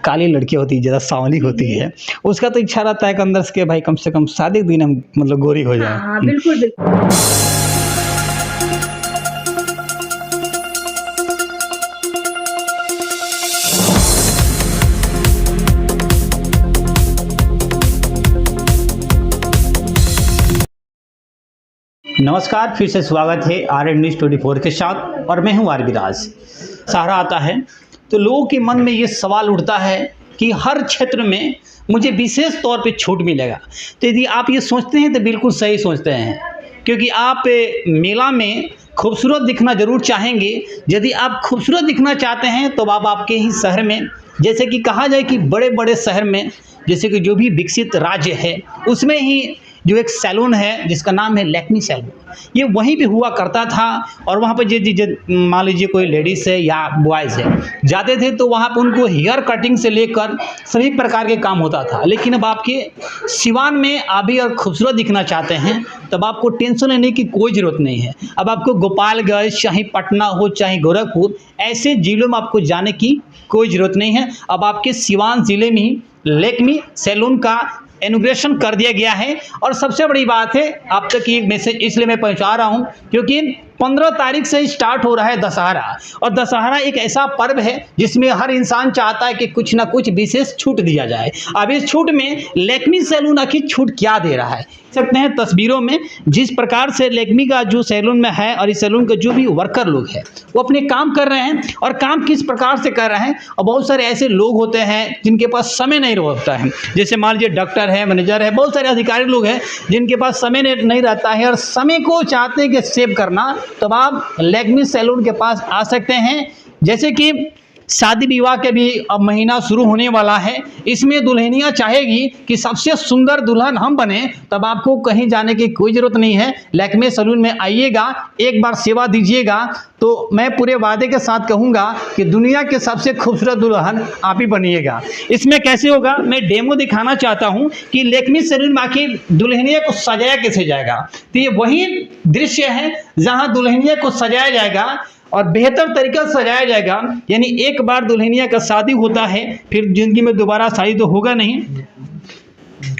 काली लड़की होती है, ज़्यादा सांवली होती है, उसका तो इच्छा रहता है कि अंदर से भाई कम से कम शादी के दिन हम मतलब गोरी हो जाए। हाँ, बिल्कुल बिल्कुल। नमस्कार, फिर से स्वागत है RM News 24 के साथ और मैं हूं आरबी राज। सहारा आता है तो लोगों के मन में ये सवाल उठता है कि हर क्षेत्र में मुझे विशेष तौर पे छूट मिलेगा। तो यदि आप ये सोचते हैं तो बिल्कुल सही सोचते हैं, क्योंकि आप मेला में खूबसूरत दिखना ज़रूर चाहेंगे। यदि आप खूबसूरत दिखना चाहते हैं तो आप आपके ही शहर में, जैसे कि कहा जाए कि बड़े बड़े शहर में, जैसे कि जो भी विकसित राज्य है उसमें ही जो एक सैलून है जिसका नाम है लैक्मी सैलून, ये वहीं पे हुआ करता था। और वहाँ पर मान लीजिए कोई लेडीज़ है या बॉयज़ है जाते थे तो वहाँ पे उनको हेयर कटिंग से लेकर सभी प्रकार के काम होता था। लेकिन अब आपके सिवान में आप भी अगर खूबसूरत दिखना चाहते हैं तब आपको टेंशन लेने की कोई ज़रूरत नहीं है। अब आपको गोपालगंज, चाहे पटना हो चाहे गोरखपुर, ऐसे ज़िलों में आपको जाने की कोई ज़रूरत नहीं है। अब आपके सिवान ज़िले में ही लैक्मी सैलून का इनॉग्रेशन कर दिया गया है। और सबसे बड़ी बात है, आप तक ये मैसेज इसलिए मैं पहुंचा रहा हूं क्योंकि 15 तारीख से स्टार्ट हो रहा है दशहरा। और दशहरा एक ऐसा पर्व है जिसमें हर इंसान चाहता है कि कुछ ना कुछ विशेष छूट दिया जाए। अब इस छूट में लैक्मी सैलून आखिर छूट क्या दे रहा है, सकते हैं तस्वीरों में जिस प्रकार से लैक्मी का जो सैलून में है और इस सैलून के जो भी वर्कर लोग हैं वो अपने काम कर रहे हैं। और काम किस प्रकार से कर रहे हैं, और बहुत सारे ऐसे लोग होते हैं जिनके पास समय नहीं होता है, जैसे मान लीजिए डॉक्टर है, मैनेजर है, बहुत सारे अधिकारी लोग हैं जिनके पास समय नहीं रहता है और समय को चाहते हैं कि सेव करना, तब आप लैक्मी सैलून के पास आ सकते हैं। जैसे कि शादी विवाह के भी अब महीना शुरू होने वाला है, इसमें दुल्हनियाँ चाहेगी कि सबसे सुंदर दुल्हन हम बने, तब आपको कहीं जाने की कोई ज़रूरत नहीं है। लैक्मी सैलून में आइएगा, एक बार सेवा दीजिएगा तो मैं पूरे वादे के साथ कहूँगा कि दुनिया के सबसे खूबसूरत दुल्हन आप ही बनिएगा। इसमें कैसे होगा, मैं डेमो दिखाना चाहता हूँ कि लैक्मी सैलून में आखिर दुल्हनिया को सजाया कैसे जाएगा। तो ये वही दृश्य है जहाँ दुल्हनिया को सजाया जाएगा और बेहतर तरीके से सजाया जाएगा। यानी एक बार दुल्हनिया का शादी होता है, फिर जिंदगी में दोबारा शादी तो होगा नहीं।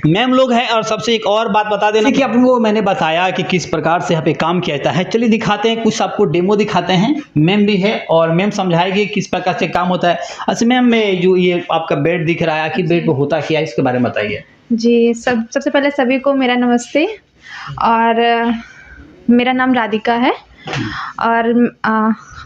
मैम लोग हैं। और सबसे एक और बात बता देना कि आपको मैंने बताया कि किस प्रकार से यहाँ पे काम किया जाता है। चलिए दिखाते हैं, कुछ आपको डेमो दिखाते हैं। मैम भी है और मैम समझाएगी किस प्रकार से काम होता है। अच्छा मैम, में जो ये आपका बेड दिख रहा है, आखिर बेड पे होता क्या है, इसके बारे में बताइए। जी, सबसे पहले सभी को मेरा नमस्ते। और मेरा नाम राधिका है और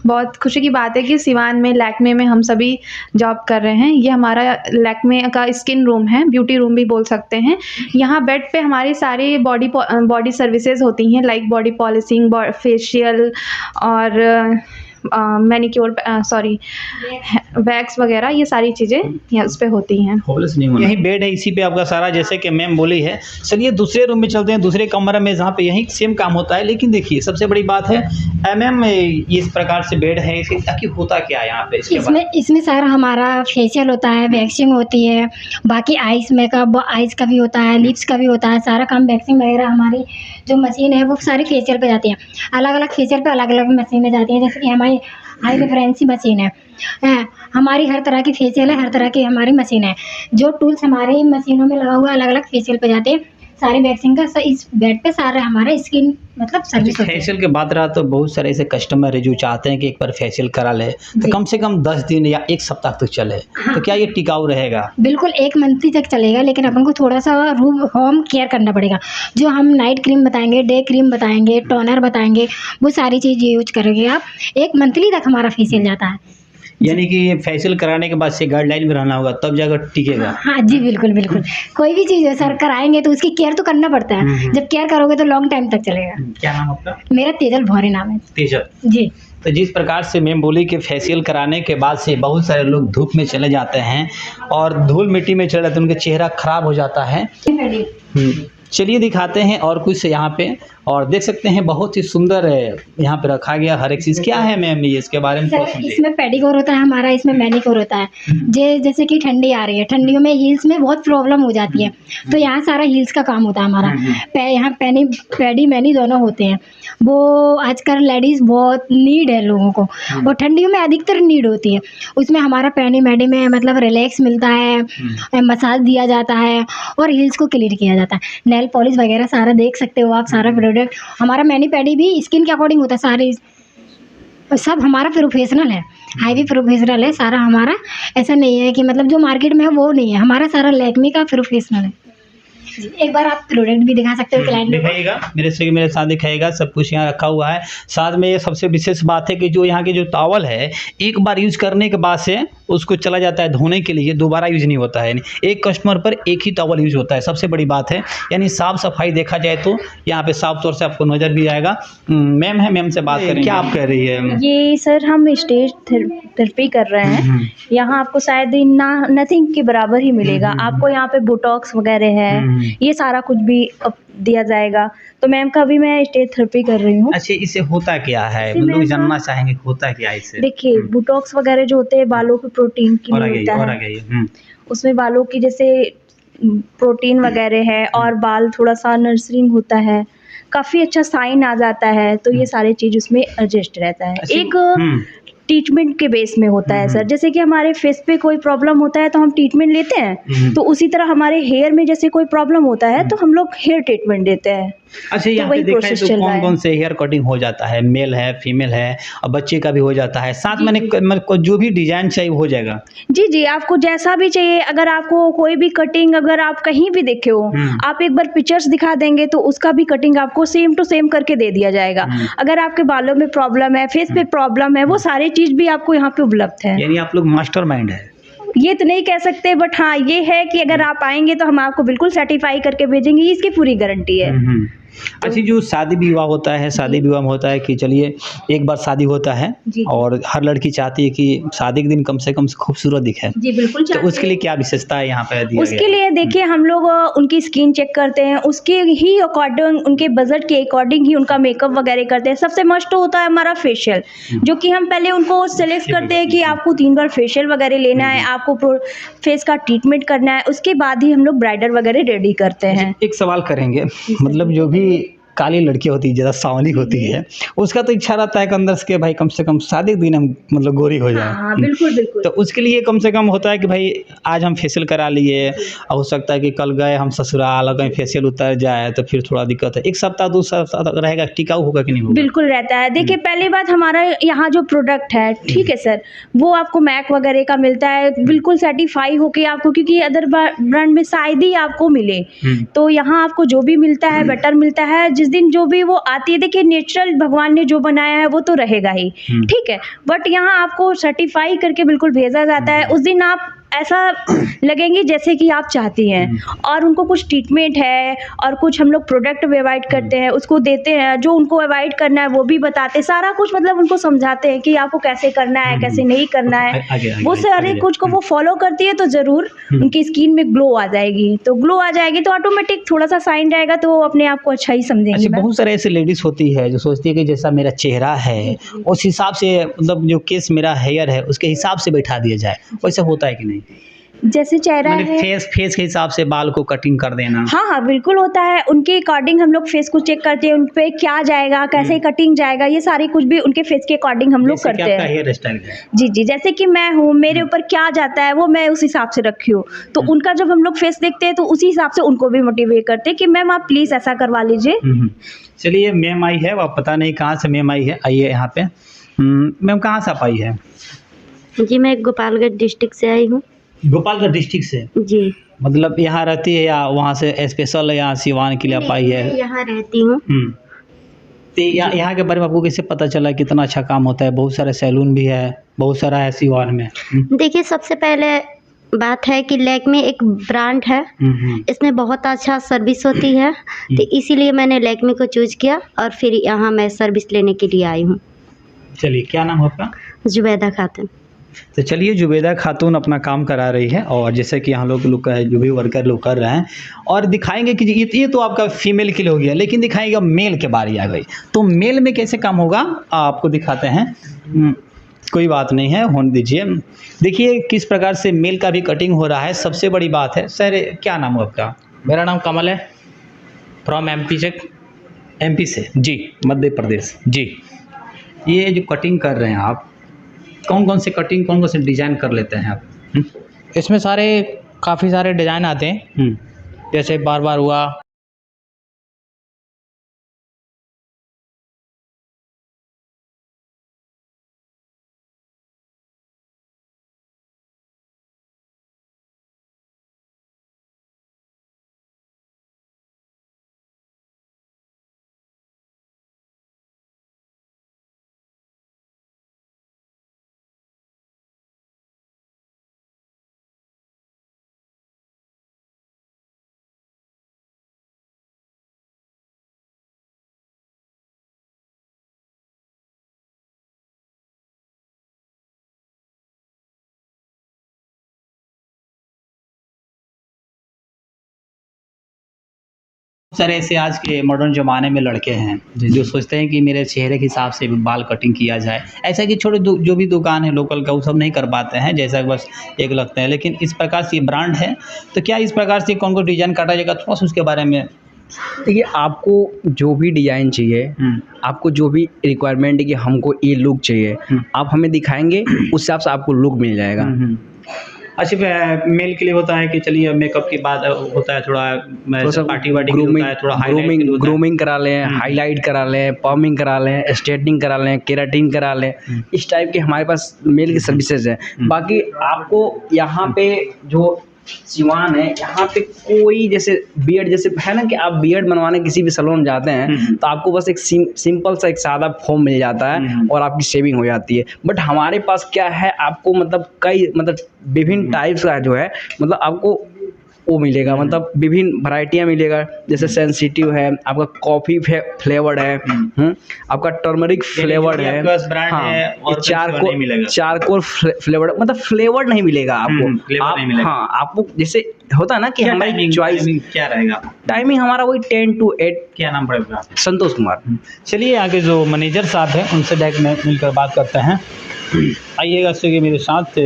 बहुत खुशी की बात है कि सिवान में लैक्मे में हम सभी जॉब कर रहे हैं। ये हमारा लैक्मे का स्किन रूम है, ब्यूटी रूम भी बोल सकते हैं। यहाँ बेड पे हमारी सारी बॉडी सर्विसेज होती हैं, लाइक बॉडी पॉलिशिंग, फेशियल और मैनिक्योर, वैक्स वगैरह, ये सारी चीज़ें यहाँ उस पे होती हैं। यही बेड है, इसी पे आपका सारा, जैसे कि मैम बोली है। चलिए दूसरे रूम में चलते हैं, दूसरे कमरे में जहाँ पे यही सेम काम होता है। लेकिन देखिए सबसे बड़ी बात है मैम, इस प्रकार से बेड है, इसके ताकि होता क्या है यहाँ पे? इसमें सारा हमारा फेशियल होता है, वैक्सिंग होती है, बाकी आइस मेकअप, आइस का भी होता है, लिप्स का भी होता है, सारा काम वैक्सिंग वगैरह हमारी जो मशीन है वो सारी फेशियल पे जाती है। अलग अलग फेशियल पे अलग अलग मशीनें जाती हैं। जैसे कि हमारी हाई रेफरेंसी मशीन है, हमारी हर तरह की फेशियल है, हर तरह की हमारी मशीन है। जो टूल्स हमारे मशीनों में लगा हुआ अलग अलग फेशियल पे जाते हैं, सारी वैक्सिंग का इस बेड पे सारा हमारा स्किन मतलब सर्विस होती है। फेशियल के बात रहा तो बहुत सारे ऐसे कस्टमर है जो चाहते हैं कि एक बार फेशियल करा ले तो कम से कम 10 दिन या 1 सप्ताह तक चले। हाँ। तो क्या ये टिकाऊ रहेगा? बिल्कुल 1 मंथ तक चलेगा, लेकिन अपन को थोड़ा सा होम केयर करना पड़ेगा। जो हम नाइट क्रीम बताएंगे, डे क्रीम बताएंगे, टोनर बताएंगे, वो सारी चीज़ यूज करेंगे आप। 1 मंथली तक हमारा फेशियल जाता है। यानी कि ये फेशियल कराने के बाद से गाइडलाइन में रहना होगा तब जाकर टिकेगा। हाँ जी, बिल्कुल बिल्कुल। कोई भी चीज़ है सर कराएंगे तो उसकी केयर तो करना पड़ता है। जब केयर करोगे तो लॉन्ग टाइम तक चलेगा। क्या नाम आपका? मेरा तेजल भौरे नाम है। तेजल जी। तो जिस प्रकार से मैम बोली कि फेशियल कराने के बाद से बहुत सारे लोग धूप में चले जाते हैं और धूल मिट्टी में चले जाते हैं, उनका चेहरा खराब हो जाता है। चलिए दिखाते हैं और कुछ यहाँ पे और देख सकते हैं बहुत ही सुंदर है, यहाँ पे रखा गया हर एक चीज़। क्या है मैम ये, इसके बारे में थोड़ा सर समझिए। इसमें पेडिक्योर होता है हमारा, इसमें मैनिक्योर होता है। जैसे कि ठंडी आ रही है, ठंडियों में हील्स में बहुत प्रॉब्लम हो जाती है, तो यहाँ सारा हील्स का काम होता है हमारा। यहाँ पेडी मैनी दोनों होते हैं। वो आजकल लेडीज़ बहुत नीड है लोगों को, और ठंडियों में अधिकतर नीड होती है। उसमें हमारा पेडी मैडी में मतलब रिलैक्स मिलता है, मसाज दिया जाता है और हील्स को क्लियर किया जाता है। नेल पॉलिश वगैरह सारा देख सकते हो आप, सारा प्रोडक्ट हमारा मैनी पैडी भी स्किन के अकॉर्डिंग होता है। सारे सब हमारा प्रोफेशनल है, हाईवी प्रोफेशनल है सारा हमारा। ऐसा नहीं है कि मतलब जो मार्केट में है वो नहीं है, हमारा सारा लैक्मे का प्रोफेशनल है। एक बार आप प्रोडक्ट भी दिखा सकते हो क्लाइंट को। दिखाइएगा, मेरे साथ दिखाएगा, सब कुछ यहाँ रखा हुआ है। साथ में ये सबसे विशेष बात है कि जो यहाँ के जो टॉवल है, एक बार यूज करने के बाद से उसको चला जाता है धोने के लिए, दोबारा यूज नहीं होता है। यानी एक कस्टमर पर एक ही टॉवल यूज होता है, सबसे बड़ी बात है। यानी साफ सफाई देखा जाए तो यहाँ पे साफ तौर से आपको नज़र भी आएगा। मैम है, मैम से बात करें, क्या आप कह रही है? ये सर हम स्टेज थेरेपी कर रहे हैं, यहाँ आपको शायद नथिंग के बराबर ही मिलेगा। आपको यहाँ पे बोटॉक्स वगैरह है, ये सारा कुछ भी दिया जाएगा। तो मैम का भी मैं स्टेज थेरेपी कर रही हूँ। अच्छा, इससे होता क्या है, लोग जानना चाहेंगे होता क्या है इससे? देखिए बोटॉक्स वगैरह जो होते हैं बालों के प्रोटीन के लिए होता है। उसमें बालों की जैसे प्रोटीन वगैरह है और बाल थोड़ा सा नर्सरिंग होता है, काफ़ी अच्छा साइन आ जाता है। तो ये सारे चीज़ उसमें एडजस्ट रहता है। एक ट्रीटमेंट के बेस में होता है सर। जैसे कि हमारे फेस पे कोई प्रॉब्लम होता है तो हम ट्रीटमेंट लेते हैं, तो उसी तरह हमारे हेयर में जैसे कोई प्रॉब्लम होता है तो हम लोग हेयर ट्रीटमेंट देते हैं। अच्छा, यहाँ पे देखा है तो कौन कौन से हेयर कटिंग हो जाता है? मेल है, फीमेल है, और बच्चे का भी हो जाता है। साथ में जो भी डिजाइन चाहिए हो जाएगा। जी जी, आपको जैसा भी चाहिए। अगर आपको कोई भी कटिंग अगर आप कहीं भी देखे हो, आप एक बार पिक्चर्स दिखा देंगे तो उसका भी कटिंग आपको सेम टू सेम करके दे दिया जाएगा। अगर आपके बालों में प्रॉब्लम है, फेस पे प्रॉब्लम है, वो सारी चीज भी आपको यहाँ पे उपलब्ध है। यानी आप लोग मास्टरमाइंड है। ये तो नहीं कह सकते, बट हाँ ये है कि अगर आप आएंगे तो हम आपको बिल्कुल सर्टिफाई करके भेजेंगे, इसकी पूरी गारंटी है। अच्छा, जो शादी विवाह होता है, शादी विवाह में होता है कि चलिए एक बार शादी होता है और हर लड़की चाहती है कि शादी के दिन कम से कम खूबसूरत दिखे। जी बिल्कुल। तो उसके लिए क्या विशेषता है यहाँ पे दिया उसके लिए देखिए हम लोग उनकी स्किन चेक करते हैं, उसके ही अकॉर्डिंग, उनके बजट के अकॉर्डिंग ही उनका मेकअप वगैरह करते हैं। सबसे मस्ट होता है हमारा फेशियल, जो कि हम पहले उनको सेलेक्ट करते हैं कि आपको 3 बार फेशियल वगैरह लेना है, आपको फेस का ट्रीटमेंट करना है, उसके बाद ही हम लोग ब्राइडल वगैरह रेडी करते हैं। एक सवाल करेंगे, मतलब जो भी काली लड़की होती है, ज़्यादा सांवली होती है, उसका तो इच्छा रहता है कि अंदर से भाई कम से कम शादी के दिन हम मतलब गोरी हो जाए। हाँ बिल्कुल बिल्कुल। तो उसके लिए कम से कम होता है कि भाई आज हम फेशियल करा लिए, और हो सकता है कि कल गए हम ससुराल और कहीं फेशियल उतर जाए तो फिर थोड़ा दिक्कत है। 1 सप्ताह 2 सप्ताह तक रहेगा, टिकाऊ होगा कि नहीं होगा? बिल्कुल रहता है। देखिए पहली बात, हमारा यहाँ जो प्रोडक्ट है, ठीक है सर, वो आपको मैक वगैरह का मिलता है, बिल्कुल सर्टिफाई होके आपको, क्योंकि अदर ब्रांड में शायद ही आपको मिले। तो यहाँ आपको जो भी मिलता है बेटर मिलता है। जिस दिन जो भी वो आती है, देखिए नेचुरल भगवान ने जो बनाया है वो तो रहेगा ही, ठीक है, बट यहाँ आपको सर्टिफाई करके बिल्कुल भेजा जाता है। उस दिन आप ऐसा लगेंगी जैसे कि आप चाहती हैं। और उनको कुछ ट्रीटमेंट है और कुछ हम लोग प्रोडक्ट अवॉइड करते हैं, उसको देते हैं, जो उनको अवॉइड करना है वो भी बताते हैं, सारा कुछ मतलब उनको समझाते हैं कि आपको कैसे करना है, कैसे नहीं करना है। वो सारे कुछ को वो फॉलो करती है तो ज़रूर उनकी स्किन में ग्लो आ जाएगी। तो ग्लो आ जाएगी तो ऑटोमेटिक थोड़ा सा साइन रहेगा तो वो अपने आप को अच्छा ही समझेंगे। बहुत सारे ऐसे लेडीज होती है जो सोचती है कि जैसा मेरा चेहरा है उस हिसाब से, मतलब जो केस मेरा हेयर है उसके हिसाब से बैठा दिया जाए, वैसा होता है कि नहीं? जैसे चेहरा है, फेस के हिसाब से बाल को कटिंग कर देना। हाँ हाँ बिल्कुल होता है। उनके अकॉर्डिंग हम लोग फेस को चेक करते हैं, उन पे क्या जाएगा, कैसे कटिंग जाएगा, ये सारी कुछ भी उनके फेस के अकॉर्डिंग हम लोग करते हैं। हेयर स्टाइल है जी जी, जैसे कि मैं हूँ, मेरे ऊपर क्या जाता है वो मैं उस हिसाब से रखी हूँ। तो उनका जब हम लोग फेस देखते हैं तो उसी हिसाब से उनको भी मोटिवेट करते हैं कि मैम आप प्लीज़ ऐसा करवा लीजिए। चलिए, मैम आई है, वह पता नहीं कहाँ से मैम आई है। आइए यहाँ पे। मैम कहाँ से आप आई है? जी मैं गोपालगंज डिस्ट्रिक्ट से आई हूँ। गोपालगंज डिस्ट्रिक्ट से? जी। मतलब यहाँ रहती है या वहाँ से स्पेशल यहाँ सिवान के लिए आप आई है? यहाँ रहती हूँ। तो यहाँ के बारे में आपको कैसे पता चला कितना अच्छा काम होता है? बहुत सारे सैलून भी है, बहुत सारा है सिवान में। देखिए सबसे पहले बात है कि लैक्मे एक ब्रांड है, इसमें बहुत अच्छा सर्विस होती है, तो इसीलिए मैंने लैक्मे को चूज किया और फिर यहाँ मैं सर्विस लेने के लिए आई हूँ। चलिए, क्या नाम है आपका? जुबैदा खातून। तो चलिए, जुबैदा खातून अपना काम करा रही है और जैसे कि यहाँ लोग जो भी वर्कर लोग कर रहे हैं और दिखाएंगे कि ये तो आपका फीमेल के लिए हो गया, लेकिन दिखाएगा मेल के बारी आ गई। तो मेल में कैसे काम होगा आपको दिखाते हैं। कोई बात नहीं है, होने दीजिए। देखिए किस प्रकार से मेल का भी कटिंग हो रहा है। सबसे बड़ी बात है, सर क्या नाम है आपका? मेरा नाम कमल है, फ्रॉम एमपी से। एमपी से जी, मध्य प्रदेश जी। ये जो कटिंग कर रहे हैं आप, कौन कौन से कटिंग, कौन कौन से डिज़ाइन कर लेते हैं आप? इसमें काफ़ी सारे डिज़ाइन आते हैं, जैसे बार बार हुआ, सर ऐसे आज के मॉडर्न ज़माने में लड़के हैं जो सोचते हैं कि मेरे चेहरे के हिसाब से बाल कटिंग किया जाए। ऐसा कि छोटे जो भी दुकान है लोकल का, वो सब नहीं कर पाते हैं, जैसा बस एक लगता है। लेकिन इस प्रकार से ब्रांड है, तो क्या इस प्रकार से कौन कौन डिज़ाइन काटा जाएगा, थोड़ा सा उसके बारे में। देखिए, आपको जो भी डिज़ाइन चाहिए, आपको जो भी रिक्वायरमेंट है कि हमको ये लुक चाहिए, आप हमें दिखाएंगे, उस हिसाब से आपको लुक मिल जाएगा। अच्छा, मेल के लिए होता है कि चलिए मेकअप के बाद होता है थोड़ा पार्टी वार्टी होता है, थोड़ा ग्रूमिंग करा लें, हाईलाइट करा लें, पॉमिंग करा लें, स्ट्रेटनिंग करा लें, केराटिन करा लें, इस टाइप के हमारे पास मेल की सर्विसेज है। बाकी आपको यहाँ पे जो सिवान है, यहाँ पे कोई जैसे बियर्ड जैसे है ना कि आप बियर्ड बनवाने किसी भी सैलून जाते हैं तो आपको बस एक सिंपल सा एक सादा फॉर्म मिल जाता है और आपकी शेविंग हो जाती है। बट हमारे पास क्या है, आपको मतलब कई विभिन्न टाइप्स का जो है आपको वो मिलेगा, विभिन्न वैरायटियाँ मिलेगा। जैसे सेंसिटिव है, आपका कॉफ़ी फ्लेवर्ड है, आपका टर्मरिक फ्लेवर्ड है, हाँ, चारकोल फ्लेवर्ड, फ्लेवर्ड नहीं मिलेगा आपको। हाँ, आपको जैसे होता है ना कि हमारी चॉइस क्या रहेगा। टाइमिंग हमारा वही 10 to 8। क्या नाम पड़ेगा? संतोष कुमार। चलिए आगे जो मैनेजर साहब हैं उनसे डायरेक्ट में मिलकर बात करते हैं। आइएगा मेरे साथ।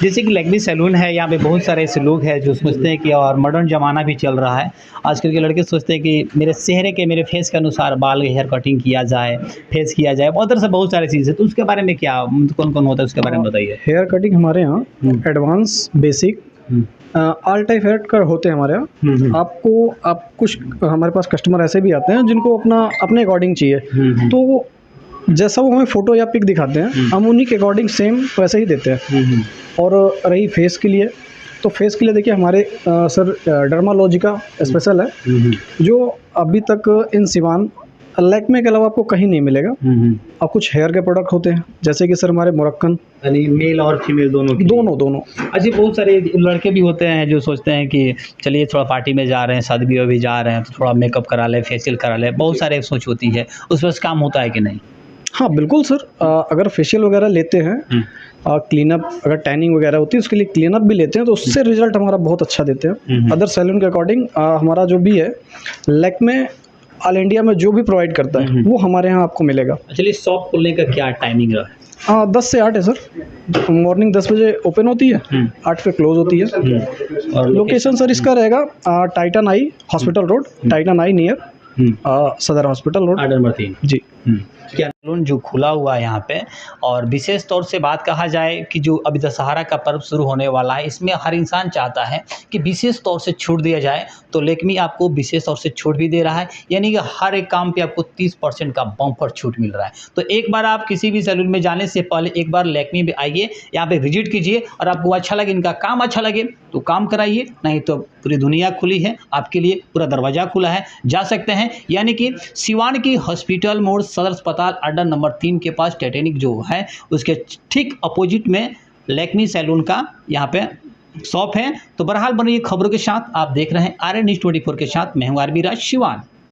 जैसे कि लैक्मे सैलून है, यहाँ पे बहुत सारे ऐसे लोग हैं जो सोचते हैं कि और मॉडर्न ज़माना भी चल रहा है। आजकल के लड़के सोचते हैं कि मेरे चेहरे के, मेरे फेस के अनुसार बाल हेयर कटिंग किया जाए, फेस किया जाए, बहुत तरह से बहुत सारी चीज़ें। तो उसके बारे में क्या कौन कौन होता है, उसके बारे में बताइए। हेयर कटिंग हमारे यहाँ advance, basic, all type hair cut होते हैं हमारे यहाँ। आप कुछ हमारे पास कस्टमर ऐसे भी आते हैं जिनको अपने अकॉर्डिंग चाहिए, तो जैसा वो हमें फ़ोटो या पिक दिखाते हैं हम उन्हीं के अकॉर्डिंग सेम वैसे ही देते हैं। और रही फेस के लिए, तो फेस के लिए देखिए हमारे सर डर्मालॉजी का स्पेशल है, जो अभी तक इन सिवान लैक्मे के अलावा आपको कहीं नहीं मिलेगा। और कुछ हेयर के प्रोडक्ट होते हैं, जैसे कि सर हमारे मुरक्कन, यानी मेल और फीमेल दोनों। अच्छा, बहुत सारे लड़के भी होते हैं जो सोचते हैं कि चलिए थोड़ा पार्टी में जा रहे हैं, शादी ब्याह भी जा रहे हैं, तो थोड़ा मेकअप करा लें, फेशियल करा लें, बहुत सारे सोच होती है। उस पर काम होता है कि नहीं? हाँ बिल्कुल सर, अगर फेशियल वगैरह लेते हैं, क्लीनअप, अगर टैनिंग वगैरह होती है उसके लिए क्लीनअप भी लेते हैं, तो उससे रिजल्ट हमारा बहुत अच्छा देते हैं। अदर सैलून के अकॉर्डिंग हमारा जो भी है लैक्मे ऑल इंडिया में जो भी प्रोवाइड करता है वो हमारे यहाँ आपको मिलेगा। चलिए, शॉप खोलने का क्या टाइमिंग है? 10 से 8 है सर। मॉर्निंग 10 बजे ओपन होती है, 8 पे क्लोज होती है। और लोकेशन सर इसका रहेगा Titan eye hospital road, Titan eye near Sadar hospital road, number 3 जी। क्या सैलून जो खुला हुआ है यहाँ पे, और विशेष तौर से बात कहा जाए कि जो अभी दशहरा का पर्व शुरू होने वाला है, इसमें हर इंसान चाहता है कि विशेष तौर से छूट दिया जाए, तो लैक्मे आपको विशेष तौर से छूट भी दे रहा है, यानी कि हर एक काम पे आपको 30% का बम्पर छूट मिल रहा है। तो एक बार आप किसी भी सैलून में जाने से पहले एक बार लैक्मे में आइए, यहाँ पे विजिट कीजिए, और आपको अच्छा लगे, इनका काम अच्छा लगे तो काम कराइए, नहीं तो पूरी दुनिया खुली है आपके लिए, पूरा दरवाज़ा खुला है, जा सकते हैं। यानी कि सिवान की हॉस्पिटल मोड़ सदर अस्पताल अड्डा नंबर 3 के पास टाइटैनिक जो है उसके ठीक अपोजिट में लैक्मे सैलून का यहाँ पे शॉप है। तो बहरहाल बनिए खबरों के साथ, आप देख रहे हैं RN News 24 के साथ, मैं हूँ आर बी राज सिवान।